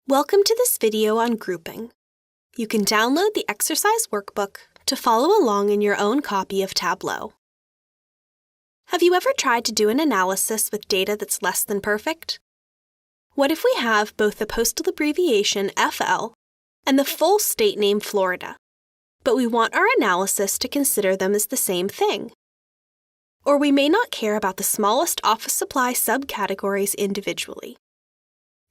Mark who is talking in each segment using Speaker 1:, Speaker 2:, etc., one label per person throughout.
Speaker 1: Welcome to this video on grouping. You can download the exercise workbook to follow along in your own copy of Tableau. Have you ever tried to do an analysis with data that's less than perfect? What if we have both the postal abbreviation FL and the full state name Florida, but we want our analysis to consider them as the same thing? Or we may not care about the smallest office supply subcategories individually.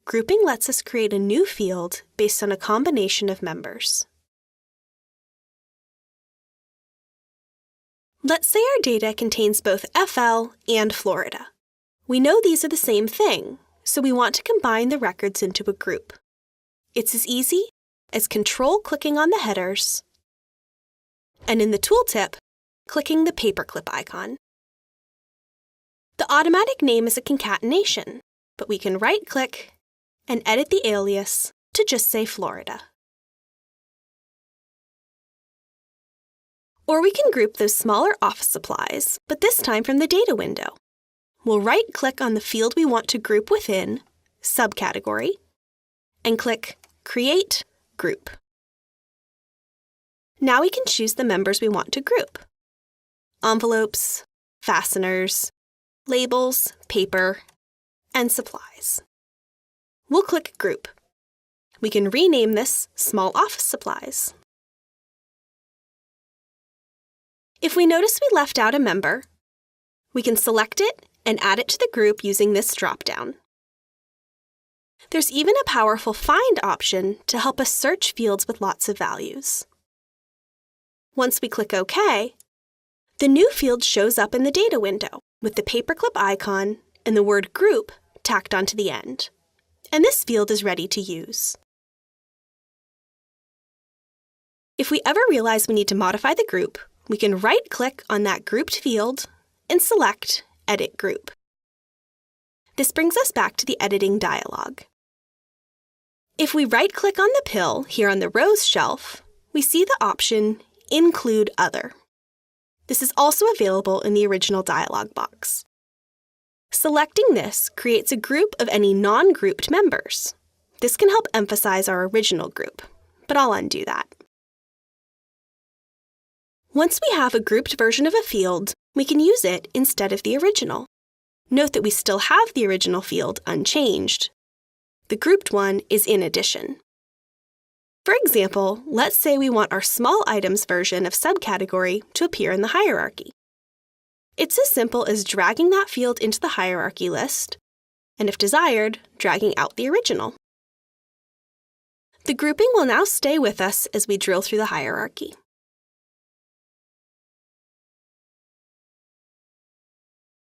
Speaker 1: Grouping lets us create a new field based on a combination of members. Let's say our data contains both FL and Florida. We know these are the same thing, so we want to combine the records into a group. It's as easy as Control-clicking on the headers, and in the tooltip, clicking the paperclip icon. The automatic name is a concatenation, but we can right-click and edit the alias to just say Florida. Or we can group those smaller office supplies, but this time from the data window. We'll right-click on the field we want to group within, Subcategory, and click Create Group. Now we can choose the members we want to group: envelopes, fasteners, labels, paper, and supplies. We'll click Group. We can rename this Small Office Supplies. If we notice we left out a member, we can select it and add it to the group using this drop-down. There's even a powerful Find option to help us search fields with lots of values. Once we click OK, the new field shows up in the data window with the paperclip icon and the word Group tacked onto the end. And this field is ready to use. If we ever realize we need to modify the group, we can right-click on that grouped field and select Edit Group. This brings us back to the editing dialog. If we right-click on the pill here on the Rows shelf, we see the option Include Other. This is also available in the original dialog box. Selecting this creates a group of any non-grouped members. This can help emphasize our original group, but I'll undo that. Once we have a grouped version of a field, we can use it instead of the original. Note that we still have the original field unchanged. The grouped one is in addition. For example, let's say we want our small items version of subcategory to appear in the hierarchy. It's as simple as dragging that field into the hierarchy list, and if desired, dragging out the original. The grouping will now stay with us as we drill through the hierarchy.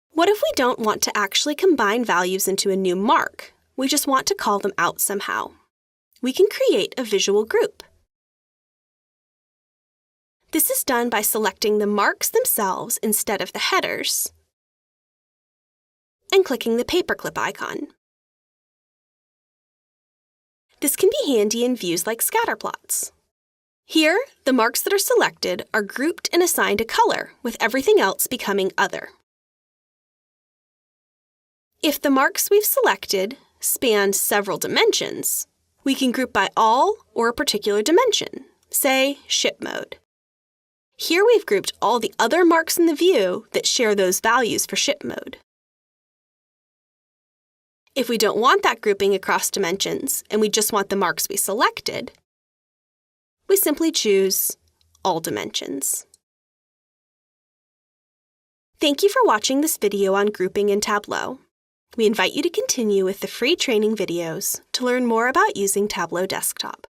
Speaker 1: What if we don't want to actually combine values into a new mark? We just want to call them out somehow. We can create a visual group. This is done by selecting the marks themselves instead of the headers and clicking the paperclip icon. This can be handy in views like scatterplots. Here, the marks that are selected are grouped and assigned a color, with everything else becoming other. If the marks we've selected span several dimensions, we can group by all or a particular dimension, say ship mode. Here we've grouped all the other marks in the view that share those values for ship mode. If we don't want that grouping across dimensions and we just want the marks we selected, we simply choose All Dimensions. Thank you for watching this video on grouping in Tableau. We invite you to continue with the free training videos to learn more about using Tableau Desktop.